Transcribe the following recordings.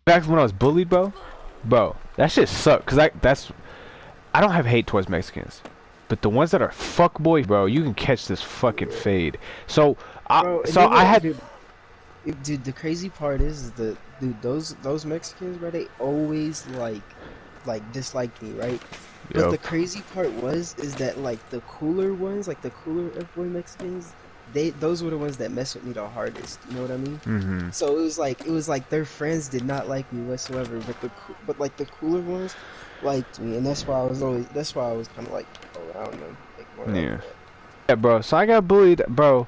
Back when I was bullied, bro, that shit sucked. Cause I don't have hate towards Mexicans, but the ones that are fuckboy, bro, you can catch this fucking fade. So Bro, and so they I were, had, dude. The crazy part is the dude. Those Mexicans, bro. They always like disliked me, right? But yo, the crazy part is that like the cooler ones, like the cooler F-boy Mexicans, those were the ones that messed with me the hardest. You know what I mean? mm-hmm, So it was like their friends did not like me whatsoever, but but like the cooler ones liked me, and that's why I was kind of like around them like more yeah, often. yeah, bro. So I got bullied, bro.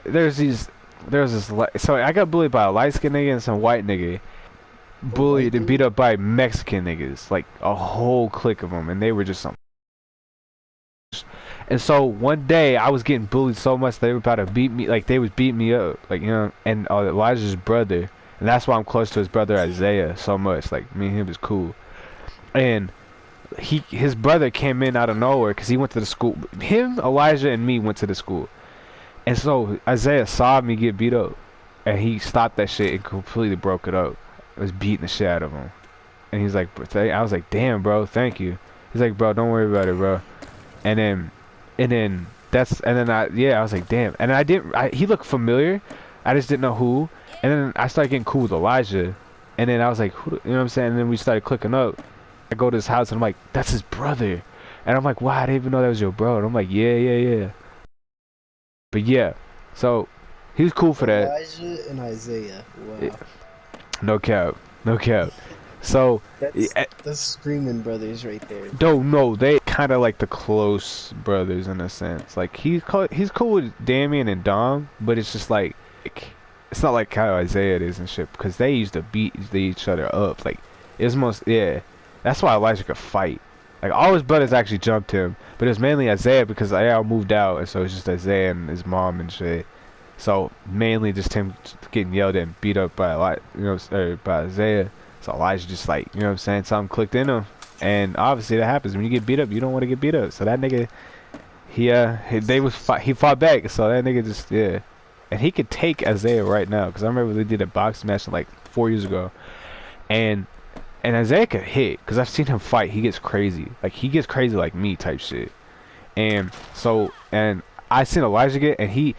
There's these, so I got bullied by a light skinned nigga and some white nigga. A white Bullied and beat dude. up by Mexican niggas, like a whole clique of them, and they were just some. And so one day I was getting bullied so much they were about to beat me, like they was beating me up, like you know. And Elijah's brother, and that's why I'm close to his brother Isaiah so much. Like me and him was cool. And his brother came in out of nowhere because he went to the school. Him, Elijah, and me went to the school. And so Isaiah saw me get beat up, and he stopped that shit and completely broke it up. I was beating the shit out of him. And he's like, I was like, damn, bro, thank you. He's like, bro, don't worry about it, bro. And then, I was like, damn. And he looked familiar. I just didn't know who. And then I started getting cool with Elijah. And then I was like, who, you know what I'm saying? And then we started clicking up. I go to his house and I'm like, that's his brother. And I'm like, wow, I didn't even know that was your bro. And I'm like, yeah, yeah, yeah. But yeah, so he was cool for that. Elijah and Isaiah. It, Wow. no cap, no cap. So, That's the screaming brothers right there. don't know. They kind of like the close brothers in a sense. Like he's cool with Damien and Dom, but it's just like it's not like how Isaiah is and shit because they used to beat each other up. Like it's most yeah. That's why Elijah could fight. Like all his brothers actually jumped him, but it was mainly Isaiah because Isaiah moved out, and so it's just Isaiah and his mom and shit. So mainly just him getting yelled at and beat up by by Isaiah. So Elijah just like, you know what I'm saying, something clicked in him. And obviously that happens when you get beat up, you don't want to get beat up. So that nigga he fought back. So that nigga just yeah. And he could take Isaiah right now cuz I remember they did a boxing match like 4 years ago. And Isaiah could hit cuz I've seen him fight. He gets crazy. Like he gets crazy like me type shit. And I seen Elijah get and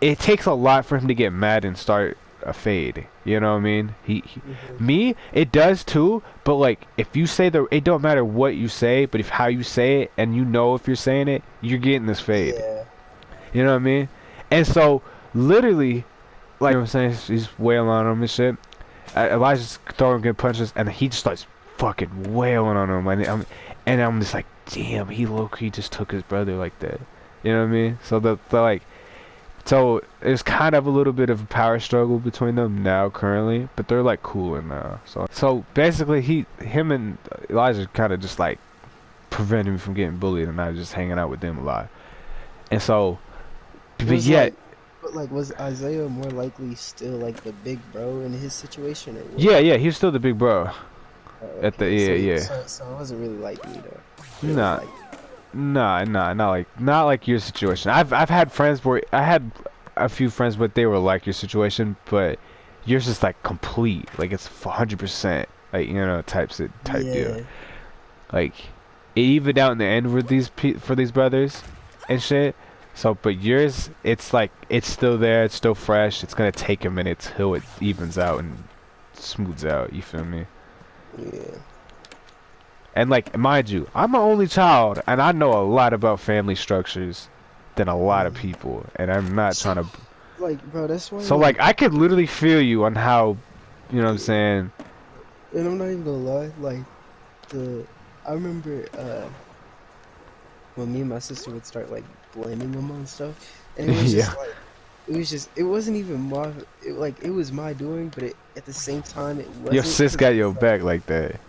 it takes a lot for him to get mad and start a fade. You know what I mean? Hmm. Me, it does too. But like, if you say it don't matter what you say, but if how you say it, and you know if you're saying it, you're getting this fade. Yeah. You know what I mean? And so, literally, like I'm saying, he's wailing on him and shit. Elijah's throwing good punches, and he just starts fucking wailing on him, and I'm just like, damn, he just took his brother like that. You know what I mean? So the like. So there's kind of a little bit of a power struggle between them now currently, but they're like cooler now. So basically him and Elijah kind of just like prevented me from getting bullied, and I was just hanging out with them a lot. And so, but Was yet, like, but like, was Isaiah more likely still like the big bro in his situation or what? yeah, he was still the big bro at the Okay, so yeah. so it wasn't really like me though. But it was Nah, like, nah, not like your situation. I've had friends where I had a few friends, but they were like your situation, but yours is like complete, like it's 100%, like you know, type deal. yeah, Like it evened out in the end with for these brothers and shit. So, but yours, it's like it's still there, it's still fresh. It's gonna take a minute till it evens out and smooths out. You feel me? yeah. And like, mind you, I'm an only child, and I know a lot about family structures than a lot of Mhm. people. And I'm not trying See, to. like, bro, that's why, So like, like, I could literally feel you on how, you know what I'm yeah. saying? And I'm not even gonna lie, like, I remember, when me and my sister would start like blaming him on stuff, and it was Yeah. just like, it wasn't even it was my doing, but at the same time, it Your wasn't, sis because got it your was like, back like that.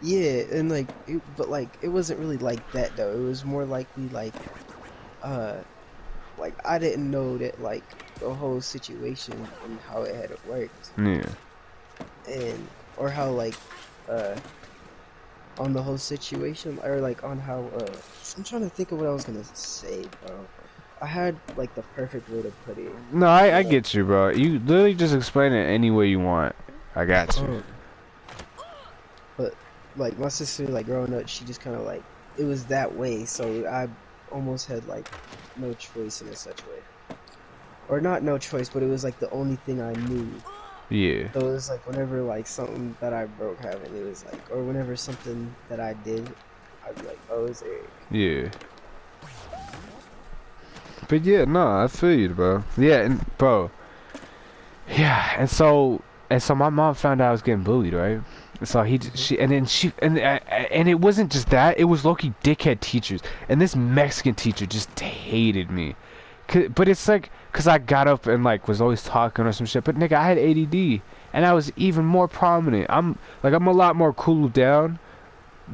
yeah, and like, but like, it wasn't really like that though. It was more likely uh, like I didn't know that like the whole situation and how it had worked, Yeah. and or how like uh on the whole situation, or like on how I'm trying to think of what I was gonna say, bro. I had like the perfect way to put it, No, you I know. get you, bro. You literally just explain it any way you want. I got you. Um, But like my sister, like growing up, she just kind of like it was that way. So I almost had like no choice in a such way, or not no choice, but it was like the only thing I knew. Yeah, So it was like whenever like something that I broke happened, it was like, or whenever something that I did, I'd be like, oh, it's Eric. yeah. But yeah, no, I feel you, bro. Yeah, and bro, yeah, and so my mom found out I was getting bullied, right? So Hmm. she and then she and it wasn't just that; it was low-key dickhead teachers, and this Mexican teacher just hated me. But it's like, cause I got up and like was always talking or some shit. But nigga, I had ADD, and I was even more prominent. I'm a lot more cooled down.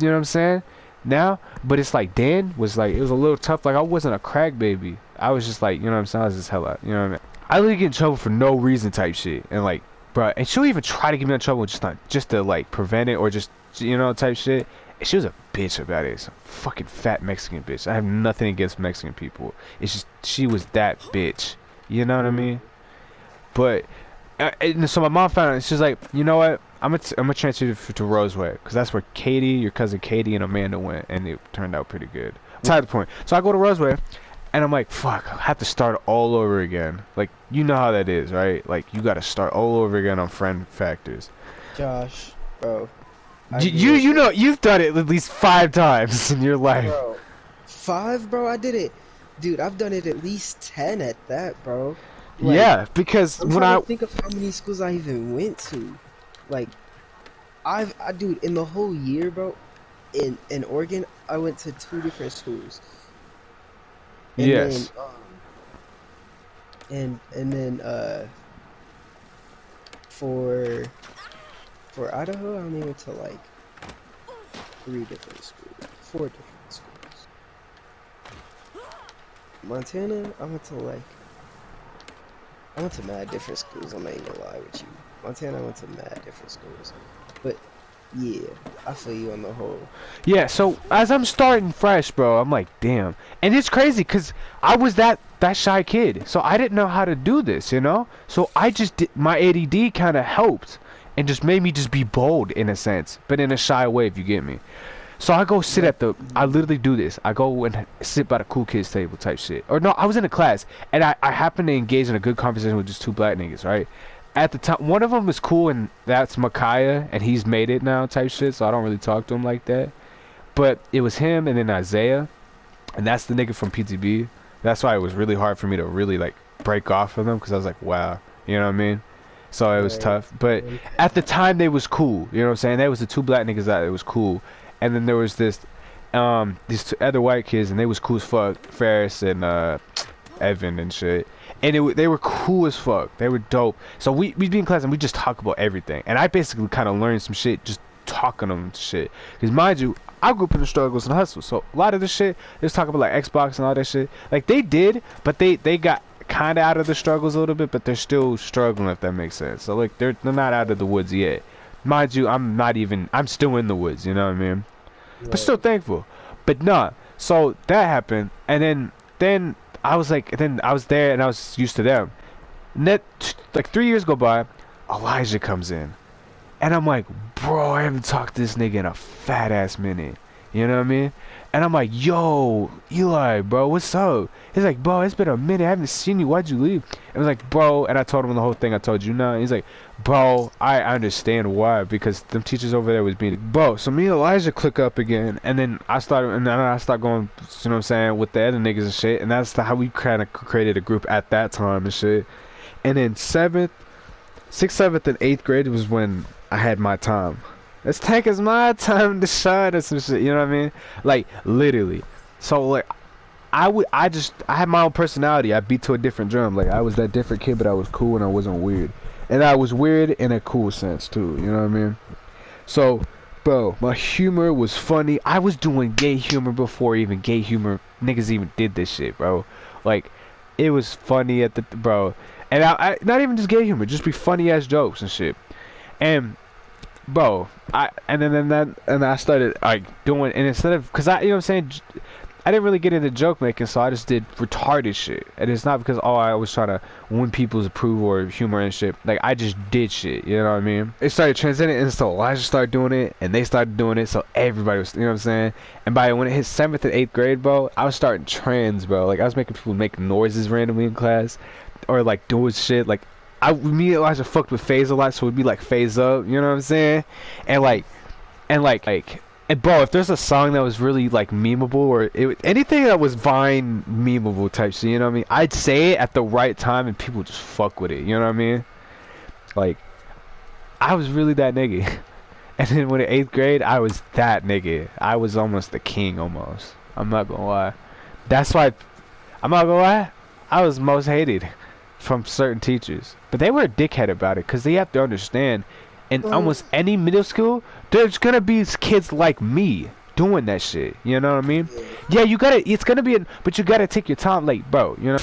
You know what I'm saying? Now, but it's like Dan was like, it was a little tough. Like I wasn't a crack baby. I was just like, you know what I'm saying? I was just hella, you know what I mean? I literally get in trouble for no reason type shit, and like, bro, and she'll even try to get me in trouble just to like prevent it or just type shit. And she was a bitch about it. Some fucking fat Mexican bitch. I have nothing against Mexican people. It's just she was that bitch. You know what I mean? But and so my mom found out. She's like, you know what? I'm gonna transfer you to Roseway because that's where Katie, your cousin Katie, and Amanda went, and it turned out pretty good. Beside the point. So I go to Roseway, and I'm like, fuck, I have to start all over again. Like, you know how that is, right? Like, you got to start all over again on friend factors. Josh, bro, I You, grew you up you with, know you've done it at least 5 times in your life. bro, 5, bro. I did it, dude. I've done it at least 10 at that, bro. Like, Yeah, because I'm when trying to I think of how many schools I even went to. Like, dude, in the whole year, bro, in Oregon, I went to 2 different schools, and then yes, and then for Idaho, I only went to like 3 different schools, 4 different schools. Montana, I went to mad different schools. I'm not even gonna lie with you. Montana, I went to mad different schools, but yeah, I feel you on the whole. yeah. So as I'm starting fresh, bro, I'm like, damn, and it's crazy because I was that shy kid, so I didn't know how to do this, you know. So I just did, my ADD kind of helped and just made me just be bold in a sense, but in a shy way, if you get me. So I go sit Like, at the. I literally do this. I go and sit by the cool kids table type shit. Or no, I was in a class and I happened to engage in a good conversation with just two black niggas, right? At the time, one of them is cool and that's Micaiah and he's made it now type shit. So I don't really talk to him like that. But it was him and then Isaiah, and that's the nigga from PTB. That's why it was really hard for me to really like break off of them because I was like, wow, you know what I mean? So it was right, tough. But at the time, they was cool. You know what I'm saying? There was the two black niggas that it was cool, and then there was these two other white kids, and they was cool as fuck. Ferris and Evan and shit. And they were cool as fuck. They were dope. So we'd be in class and we just talk about everything. And I basically kind of learned some shit just talking to them shit. Because mind you, I grew up in the struggles and hustles. So a lot of this shit, they was talking about like Xbox and all that shit. Like they did, but they got kind of out of the struggles a little bit, but they're still struggling if that makes sense. So like they're not out of the woods yet. Mind you, I'm still in the woods. You know what I mean? But still right. thankful. But nah. So that happened, and then I was like, then I was there and I was used to them. Net like 3 years go by, Elijah comes in, and I'm like, bro, I haven't talked to this nigga in a fat ass minute. You know what I mean? And I'm like, yo, Eli, bro, what's up? He's like, bro, it's been a minute. I haven't seen you. Why'd you leave? And I was like, bro, and I told him the whole thing I told you now. He's like, bro, I understand why because them teachers over there was being, bro. So me and Elijah click up again, and then I start going, you know what I'm saying, with the other niggas and shit, and that's how we kind of created a group at that time and shit. And then sixth, seventh, and eighth grade was when I had my time. Let's take as my time to shine or some shit. You know what I mean? Like literally. So like I had my own personality. I beat to a different drum. Like I was that different kid, but I was cool and I wasn't weird. And I was weird in a cool sense too. You know what I mean? So, bro, my humor was funny. I was doing gay humor before even gay humor niggas even did this shit, bro. Like it was funny at the bro. And I not even just gay humor, just be funny ass jokes and shit. And bro, I started like doing, and instead of, cause I, you know what I'm saying, I didn't really get into joke making, so I just did retarded shit. And it's not because I was trying to win people's approval or humor and shit. Like I just did shit. You know what I mean? It started transcending, and so Elijah started doing it, and they started doing it, so everybody was. You know what I'm saying? And by when it hit 7th and 8th grade, bro, I was starting trends, bro. Like I was making people make noises randomly in class, or like doing shit. Like me and Elijah fucked with phase a lot, so it'd be like phase up. You know what I'm saying? And like. And bro, if there's a song that was really like memeable or anything that was Vine memeable type shit, you know what I mean? I'd say it at the right time and people just fuck with it, you know what I mean? Like, I was really that nigga. And then when in 8th grade, I was that nigga. I was almost the king almost. I'm not gonna lie. That's why, I'm not gonna lie, I was most hated from certain teachers. But they were a dickhead about it because they have to understand in Bro, almost any middle school, there's gonna be kids like me doing that shit. You know what I mean? yeah. Yeah, you gotta. It's gonna be, but you gotta take your time, like, bro. You know.